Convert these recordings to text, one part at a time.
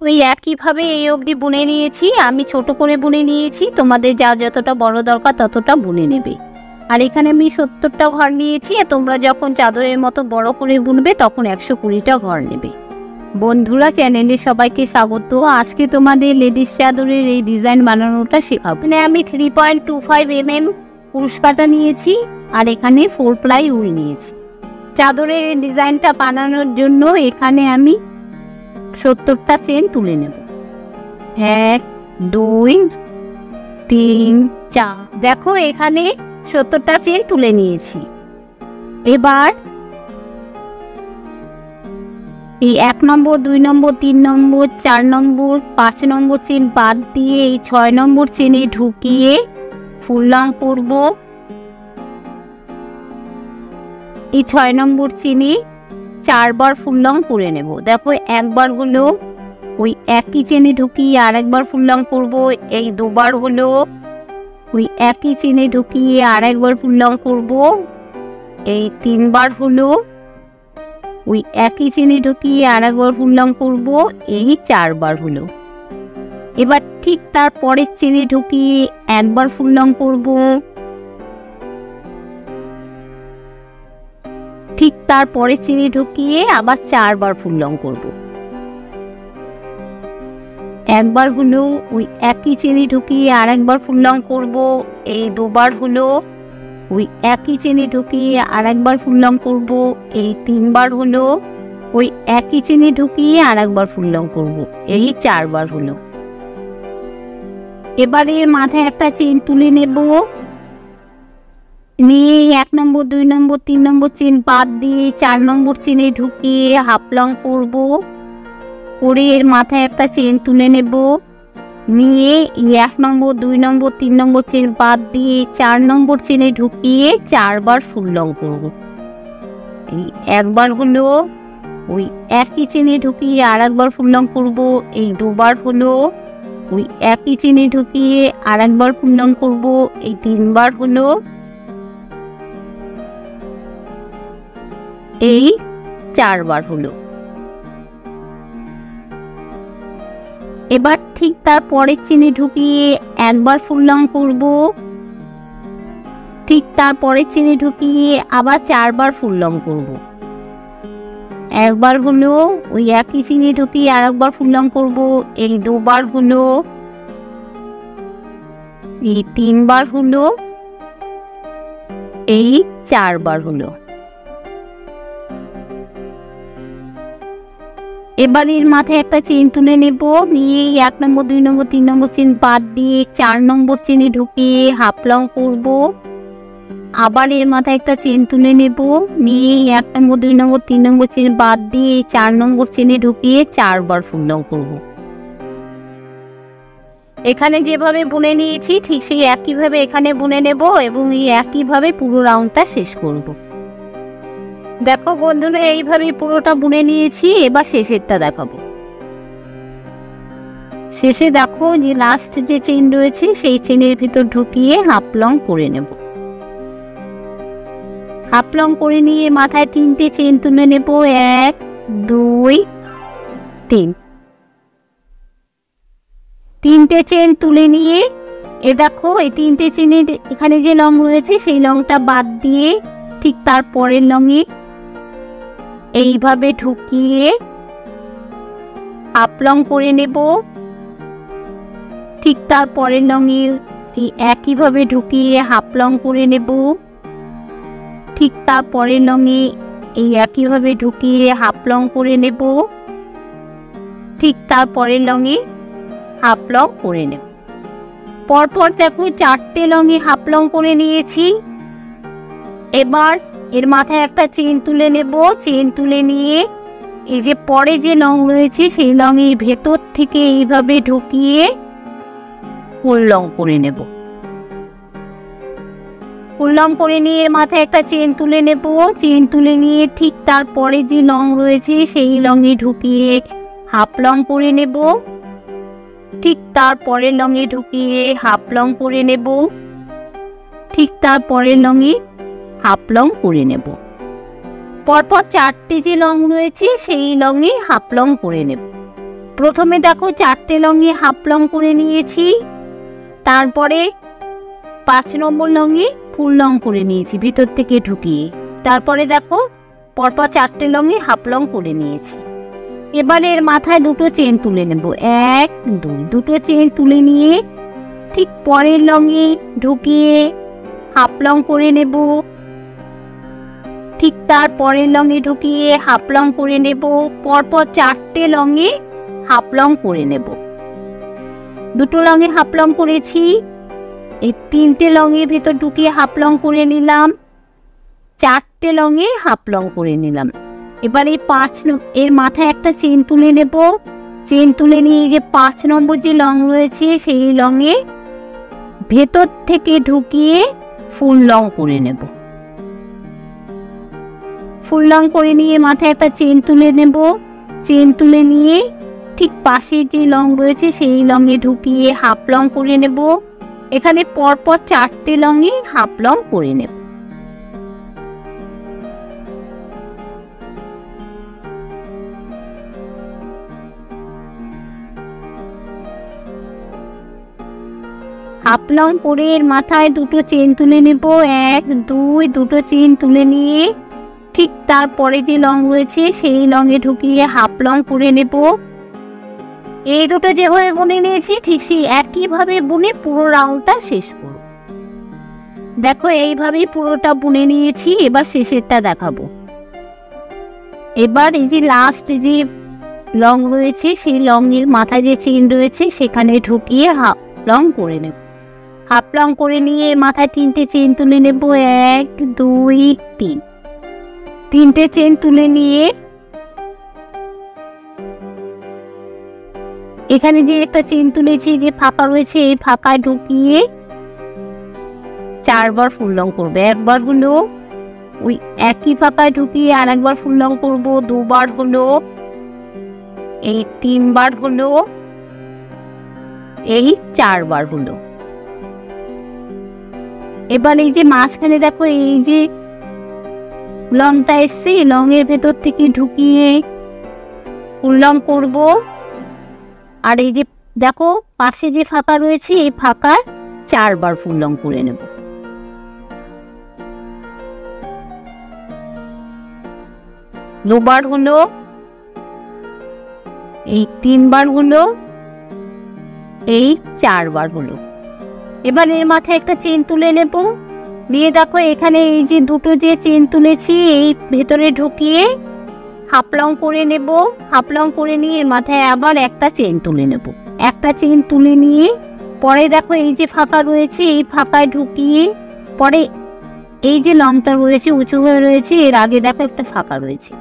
ওই একইভাবে এই অবধি বুনে নিয়েছি। আমি ছোট করে বুনে নিয়েছি, তোমাদের যা যতটা বড় দরকার ততটা বুনে নেবে। আর এখানে আমি 70টা ঘর নিয়েছি, তোমরা যখন চাদরের মতো বড় করে বুনবে তখন 120টা ঘর নেবে। বন্ধুরা, চ্যানেলে সবাইকে স্বাগত। আজকে তোমাদের লেডিস চাদরের এই ডিজাইন বানানোটা শেখাবো। এখানে আমি 3.25 mm কুরুশ কাটা নিয়েছি আর এখানে 4 প্লাই উল নিয়েছি। চাদরের এই ডিজাইনটা বানানোর জন্য এখানে আমি 70টা চেন তুলে নেব। 1 2 3 4। দেখো এখানে 70টা চেন তুলে নিয়েছি। এবার এই 1 নম্বর 2 নম্বর 3 নম্বর 4 নম্বর 5 নম্বর চেন বাদ দিয়ে এই 6 নম্বর চেনে ঢুকিয়ে ফুল লং করব। এই 6 নম্বর চেনে 4 বার ফুল লং করে নেব। দেখো একবার হলো ওই একই চেনে ঢুকিয়ে আরেকবার ফুল লং করব। এই দুবার হলো ওই একই চেনে ঢুকিয়ে আরেকবার ফুল লং করব। এই 3 বার হলো ওই একই চেনে ঢুকিয়ে আরেকবার ফুল লং করব। এই 4 বার হলো। এবার ঠিক তার পরের চেনে ঢুকিয়ে একবার ফুল লং করব। ঠিক তার পরের চেনে ঢুকিয়ে আবার 4 বার ফুল লং করব। একবার হলো ওই একই চেনে ঢুকিয়ে আরেকবার ফুল লং করব। এই দুবার হলো ওই একই চেনে ঢুকিয়ে আরেকবার ফুল লং করব। এই 3 বার হলো ওই একই চেনে ঢুকিয়ে আরেকবার ফুল লং করব। এই 4 বার হলো। এবারে মাথায় একটা চেন তুলে নেব। নিয়ে 1 নম্বর 2 নম্বর 3 নম্বর চেন বাদ দিয়ে 4 নম্বর চেনে ঢুকিয়ে হাফ লং করব। করে এর মাথায় একটা চেন তুলে নেব। নিয়ে 1 নম্বর 2 নম্বর 3 নম্বর চেন বাদ দিয়ে 4 নম্বর চেনে ঢুকিয়ে 4 বার ফুল লং করব। এই একবার হলো ওই একই চেনে ঢুকিয়ে আরেকবার ফুল লং করব। এই দুবার হলো ওই একই চেনে ঢুকিয়ে আরেকবার ফুল লং করব। এই 3 বার হলো এই 4 বার হলো। এবার ঠিক তার পরের চেনে ঢুকিয়ে একবার ফুল লং করব। ঠিক তার পরের চেনে ঢুকিয়ে আবার 4 বার ফুল লং করব। একবার হলো ওই একই চেনে ঢুকিয়ে আরেকবার ফুল লং করব। এই দুবার হলো এই 3 বার হলো এই 4 বার হলো। এবার এর মাথায় একটা চেন তুলে নেব। নিয়ে 1 নম্বর 2 নম্বর 3 নম্বর চেন বাদ দিয়ে 4 নম্বর চেনে ঢুকিয়ে হাফ লং করব। আবার এর মাথায় একটা চেন তুলে নেব। নিয়ে 1 নম্বর 2 নম্বর 3 নম্বর চেন বাদ দিয়ে 4 নম্বর চেনে ঢুকিয়ে 4 বার ফুল লং করব। এখানে যেভাবে বুনে নিয়েছি ঠিক সেই একইভাবে এখানে বুনে নেব এবং এই একইভাবে পুরো রাউন্ডটা শেষ করব। দেখো বন্ধুরা, এইভাবে পুরোটা বুনে নিয়েছি। এবার শেষেরটা দেখাবো। শেষে দেখো যে লাস্ট যে চেন রয়েছে সেই চেনের ভিতর ঢুকিয়ে হাফ লং করে নেব। হাফ লং করে নিয়ে মাথায় 3টে চেন তুলে নেব। 1 2 3। 3টে চেন তুলে নিয়ে এ দেখো এই 3টে চেনের এখানে যে লং রয়েছে সেই লংটা বাদ দিয়ে ঠিক তার পরের লংয়ে এইভাবে ঢুকিয়ে হাফ লং করে নেব। ঠিক তার পরের লংয়ে একইভাবে ঢুকিয়ে হাফ লং করে নেব। ঠিক তার পরের লংয়ে এই একইভাবে ঢুকিয়ে হাফ লং করে নেব। ঠিক তার পরের লংয়ে হাফ লং করে নেব। পরপর দেখো 4টে লংয়ে হাফ লং করে নিয়েছি। এবার এর মাথায় একটা চেন তুলে নেব। চেন তুলে নিয়ে এই যে পরে যে লং রয়েছে সেই লংয়ের ভেতর থেকে এইভাবে ঢুকিয়ে ফুল লং করে নেব। ফুল লং করে নিয়ে এর মাথায় একটা চেন তুলে নেব। চেন তুলে নিয়ে ঠিক তারপরে যে লং রয়েছে সেই লংয়ে ঢুকিয়ে হাফ লং করে নেব। ঠিক তারপরের লংয়ে ঢুকিয়ে হাফ লং করে নেব। ঠিক তারপরের লংয়ে হাফ লং করে নেব। পরপর 4টে যে লং রয়েছে সেই লংয়ে হাফ লং করে নেব। প্রথমে দেখো 4টে লঙে হাফ লং করে নিয়েছি, তারপরে 5 নম্বর লঙে ফুল লং করে নিয়েছি ভিতর থেকে ঢুকিয়ে, তারপরে দেখো পরপর 4টে লঙে হাফ লং করে নিয়েছি। এবারে এর মাথায় দুটো চেন তুলে নেব, 1 2, দুটো চেন তুলে নিয়ে ঠিক পরের লঙে ঢুকিয়ে হাফ লং করে নেব, ঠিক তার পরের লঙে ঢুকিয়ে হাফ লং করে নেব, পরপর 4টে লঙে হাফ লং করে নেব। দুটো লঙে হাফ লং করেছি, এই 3টে লঙের ভেতর ঢুকিয়ে হাফ লং করে নিলাম, 4টে লঙে হাফ লং করে নিলাম। এবার এই 5 এর মাথায় একটা চেন তুলে নেব, চেন তুলে নিয়ে যে 5 নম্বর যে লং রয়েছে সেই লঙে ভেতর থেকে ঢুকিয়ে ফুল লং করে নেব। ফুল লং করে নিয়ে মাথায় একটা চেন তুলে নেব, চেন তুলে নিয়ে ঠিক পাশে যে লং রয়েছে সেই লঙে ঢুকিয়ে হাফ লং করে নেব। এখানে পরপর 4টে লঙে হাফ লং করে নেব। হাফ লং করে এর মাথায় দুটো চেন তুলে নেব, 1 2, দুটো চেন তুলে নিয়ে ঠিক তারপরে যে লং রয়েছে সেই লঙে ঢুকিয়ে হাফ লং করে নেব। এই দুটো যেভাবে বুনে নিয়েছি ঠিক সেই একইভাবে বুনে পুরো রাউন্ডটা শেষ করব। দেখো এইভাবেই পুরোটা বুনে নিয়েছি, এবার শেষেরটা দেখাবো। এবার এই যে লাস্ট যে লং রয়েছে সেই লং এর মাথায় যে চেন রয়েছে সেখানে ঢুকিয়ে হাফ লং করে নেব। হাফ লং করে নিয়ে মাথায় 3টে চেন তুলে নেব, 1 2 3, 3টে চেন তুলে নিয়ে এখানে যে একটা চেন তুলেছি যে ফাঁকা রয়েছে এই ফাঁকায় ঢুকিয়ে 4বার ফুল লং করব। একবার হলো ওই একই ফাঁকায় ঢুকিয়ে আর একবার ফুল লং করব, 2বার হলো, এই 3বার হলো, এই 4বার হলো। এবার এই যে মাঝখানে দেখো এই যে লংটা এসছে, লং এর ভেতর থেকে ঢুকিয়ে ফুল লং করব। আর এই যে দেখো পাশে যে ফাঁকা রয়েছে এই ফাঁকায় 4বার ফুল লং করে নেব। দুবার হলো, এই 3বার হলো, এই 4বার হলো। এবার এর মাথায় একটা চেন তুলে নেব, নিয়ে দেখো এখানে এই যে দুটো যে চেন তুলেছি এই ভেতরে ঢুকিয়ে হাফ লং করে নেব। হাফ লং করে নিয়ে এর মাথায় আবার একটা চেন তুলে নেব। একটা চেন তুলে নিয়ে পরে দেখো এই যে ফাঁকা রয়েছে এই ফাঁকায় ঢুকিয়ে পরে এই যে লংটা রয়েছে উঁচু হয়ে রয়েছে এর আগে দেখো একটা ফাঁকা রয়েছে,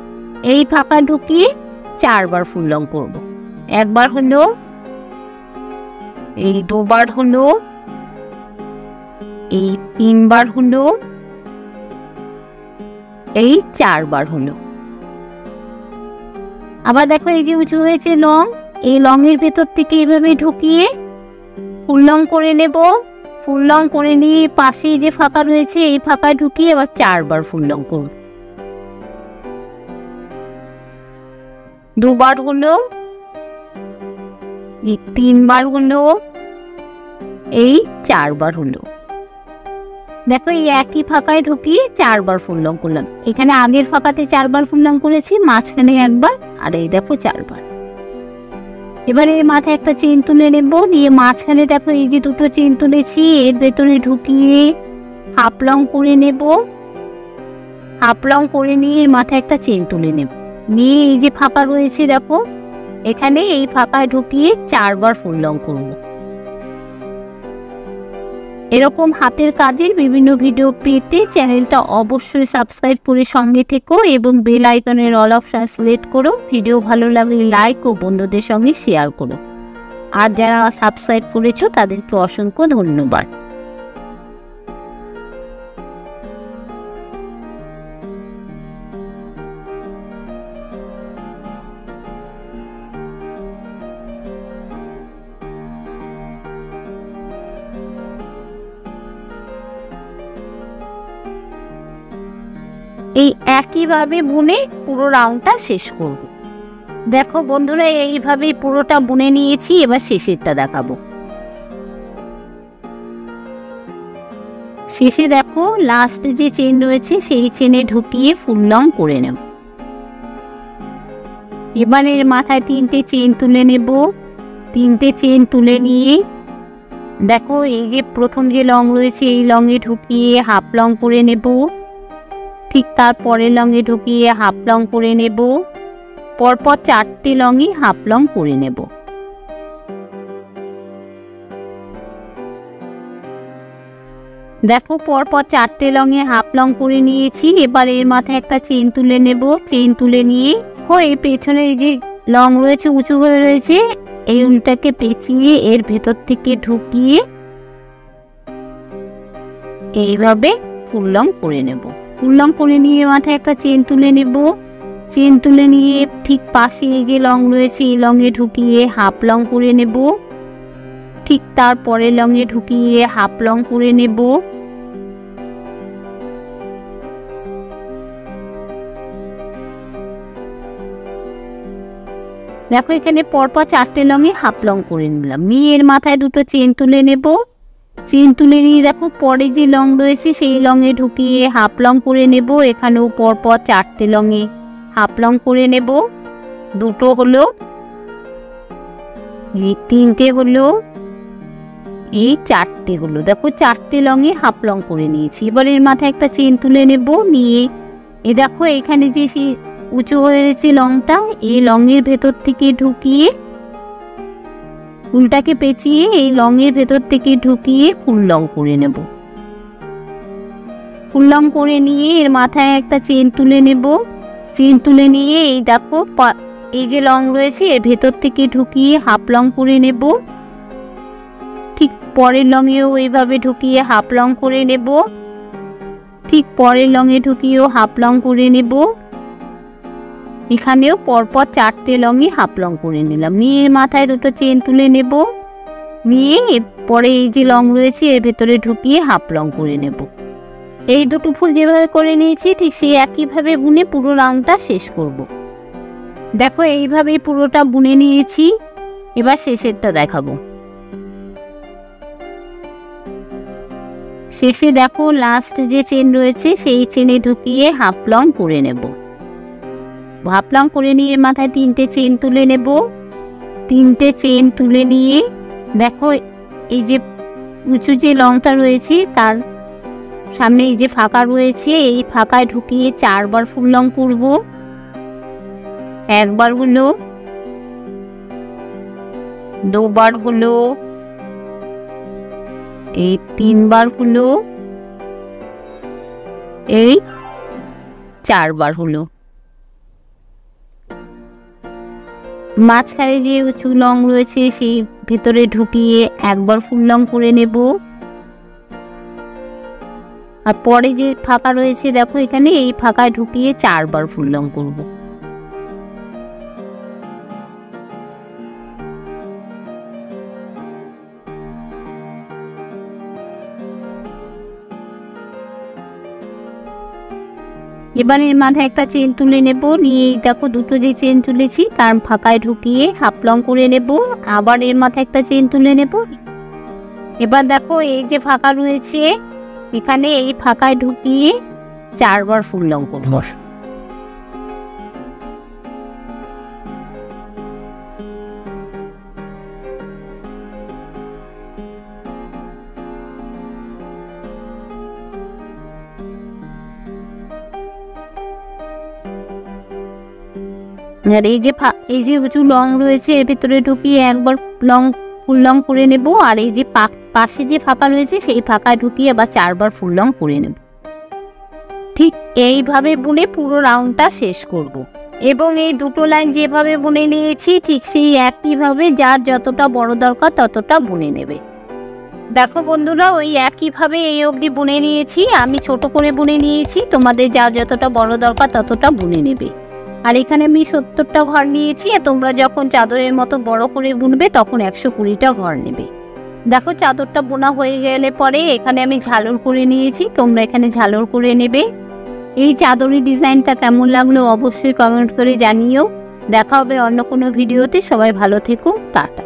এই ফাঁকা ঢুকিয়ে 4বার ফুল লং করব। একবার হলো, এই 2বার হলো, এই 3বার হলো, এই 4বার হলো। আবার দেখো এই যে উঁচু হয়েছে লং, এই লং এর ভেতর থেকে এইভাবে ঢুকিয়ে ফুল লং করে নেব। ফুল লং করে নিয়ে পাশে যে ফাঁকা রয়েছে এই ফাঁকায় ঢুকিয়ে আবার 4বার ফুল লং করব। 2বার হলো, এই 3বার হলো, এই 4বার হলো। দেখো এই একই ফাঁকায় ঢুকিয়ে 4বার ফুল লং করলাম। এখানে আগের ফাঁকাতে 4বার ফুল লং করেছি, মাঝখানে একবার, আর এই দেখো 4বার। এবারে এর মাথায় একটা চেন তুলে নেব, নিয়ে মাঝখানে দেখো এই যে দুটো চেন তুলেছি এর ভেতরে ঢুকিয়ে হাফ লং করে নেব। হাফ লং করে নিয়ে এর মাথায় একটা চেন তুলে নেব, নিয়ে এই যে ফাঁকা রয়েছে দেখো এখানে এই ফাঁকায় ঢুকিয়ে 4বার ফুল লং করব। এরকম হাতের কাজের বিভিন্ন ভিডিও পেতে চ্যানেলটা অবশ্যই সাবস্ক্রাইব করে সঙ্গে থেকো এবং বেল আইকনের অল অপশন সিলেক্ট করো। ভিডিও ভালো লাগলে লাইক ও বন্ধুদের সঙ্গে শেয়ার করো। আর যারা সাবস্ক্রাইব করেছো তাদেরকে অসংখ্য ধন্যবাদ। এই একইভাবে বুনে পুরো রাউন্ডটা শেষ করব। দেখো বন্ধুরা, এইভাবেই পুরোটা বুনে নিয়েছি। এবার শেষেরটা দেখাবো। শেষে দেখো লাস্টে যে চেন রয়েছে সেই চেনে ঢুকিয়ে ফুল লং করে নেব। এবার এর মাথায় 3টে চেন তুলে নেব। 3টে চেন তুলে নিয়ে দেখো এই যে প্রথম যে লং রয়েছে এই লংয়ে ঢুকিয়ে হাফ লং করে নেব। ঠিক তার পরের লংয়ে ঢুকিয়ে হাফ লং করে নেব। পরপর 4টে লংই হাফ লং করে নেব। দেখো পরপর 4টে লংয়ে হাফ লং করে নিয়েছি। এবার এর মাথায় একটা চেন তুলে নেব। চেন তুলে নিয়ে এই পেছনে এই যে লং রয়েছে উঁচু হয়ে রয়েছে এই উলটাকে পেঁচিয়ে এর ভেতর থেকে ঢুকিয়ে এইভাবে ফুল লং করে নেব। ফুল লং করে নিয়ে মাথায় একটা চেন তুলে নেব। চেন তুলে নিয়ে ঠিক পাশে এই যে লং রয়েছে এই লংয়ে ঢুকিয়ে হাফ লং করে নেব। ঠিক তার পরের লংয়ে ঢুকিয়ে হাফ লং করে নেব। দেখো এখানে পরপর 4টে লংয়ে হাফ লং করে নিলাম। নিয়ে এর মাথায় 2টো চেন তুলে নেব। চেন তুলে নিয়ে দেখো পরে যে লং রয়েছে সেই লংয়ে ঢুকিয়ে হাফ লং করে নেব। এখানেও পরপর 4টে লংয়ে হাফ লং করে নেব। 2টো হলো, এই 3টে হলো, এই 4টে হলো। দেখো 4টে লংয়ে হাফ লং করে নিয়েছি। এবার এর মাথায় একটা চেন তুলে নেব। নিয়ে এ দেখো এখানে যে উঁচু হয়ে রয়েছে লংটা এই লংয়ের ভেতর থেকে ঢুকিয়ে ফুলটাকে পেঁচিয়ে এই লংয়ের ভেতর থেকে ঢুকিয়ে ফুল লং করে নেব। ফুল লং করে নিয়ে এর মাথায় একটা চেন তুলে নেব। চেন তুলে নিয়ে এই দেখো এই যে লং রয়েছে এর ভেতর থেকে ঢুকিয়ে হাফ লং করে নেব। ঠিক পরের লংয়েও এইভাবে ঢুকিয়ে হাফ লং করে নেব। ঠিক পরের লংয়ে ঢুকিয়েও হাফ লং করে নেব। এখানেও পরপর 4টে লংয়ে হাফ লং করে নিলাম। নিয়ে মাথায় 2টো চেন তুলে নেব। নিয়ে পরে এই যে লং রয়েছে এর ভেতরে ঢুকিয়ে হাফ লং করে নেব। এই 2টো ফুল যেভাবে করে নিয়েছি ঠিক সেই একইভাবে বুনে পুরো রাউন্ডটা শেষ করব। দেখো এইভাবেই পুরোটা বুনে নিয়েছি। এবার শেষেরটা দেখাবো। শেষে দেখো লাস্ট যে চেন রয়েছে সেই চেনে ঢুকিয়ে হাফ লং করে নেব। হাফ লং করে নিয়ে মাথায় 3টে চেন তুলে নেব। 3টে চেন তুলে নিয়ে দেখো এই যে উঁচু যে লংটা রয়েছে তার সামনে এই যে ফাঁকা রয়েছে এই ফাঁকায় ঢুকিয়ে 4বার ফুল লং করব। একবার হলো, 2বার হলো, এই 3বার হলো, এই 4বার হলো। মাঝখানে যে উঁচু লং রয়েছে সেই ভেতরে ঢুকিয়ে একবার ফুল লং করে নেব। আর পরে যে ফাঁকা রয়েছে দেখো এখানে এই ফাঁকায় ঢুকিয়ে 4বার ফুল লং করব। এবার এর মাথায় একটা চেন তুলে নেব। নিয়ে দেখো 2টো যে চেন তুলেছি তার ফাঁকায় ঢুকিয়ে হাফ লং করে নেব। আবার এর মাথায় একটা চেন তুলে নেব। এবার দেখো এই যে ফাঁকা রয়েছে এখানে এই ফাঁকায় ঢুকিয়ে 4বার ফুল লং করব। আর এই যে উঁচু লং রয়েছে এর ভিতরে ঢুকিয়ে একবার ফুল লং করে নেব। আর এই যে পাশে যে ফাঁকা রয়েছে সেই ফাঁকায় ঢুকিয়ে আবার 4বার ফুল লং করে নেব। ঠিক এইভাবে বুনে পুরো রাউন্ডটা শেষ করব। এবং এই 2টো লাইন যেভাবে বুনে নিয়েছি ঠিক সেই একইভাবে যার যতটা বড় দরকার ততটা বুনে নেবে। দেখো বন্ধুরা, ওই একইভাবে এই অবধি বুনে নিয়েছি। আমি ছোট করে বুনে নিয়েছি, তোমাদের যার যতটা বড় দরকার ততটা বুনে নেবে। আর এখানে আমি 70টা ঘর নিয়েছি। তোমরা যখন চাদরের মতো বড় করে বুনবে তখন 120টা ঘর নেবে। দেখো চাদরটা বোনা হয়ে গেলে পরে এখানে আমি ঝালর করে নিয়েছি, তোমরা এখানে ঝালর করে নেবে। এই চাদরের ডিজাইনটা কেমন লাগলো অবশ্যই কমেন্ট করে জানিও। দেখা হবে অন্য কোনো ভিডিওতে। সবাই ভালো থেকো, টাটা।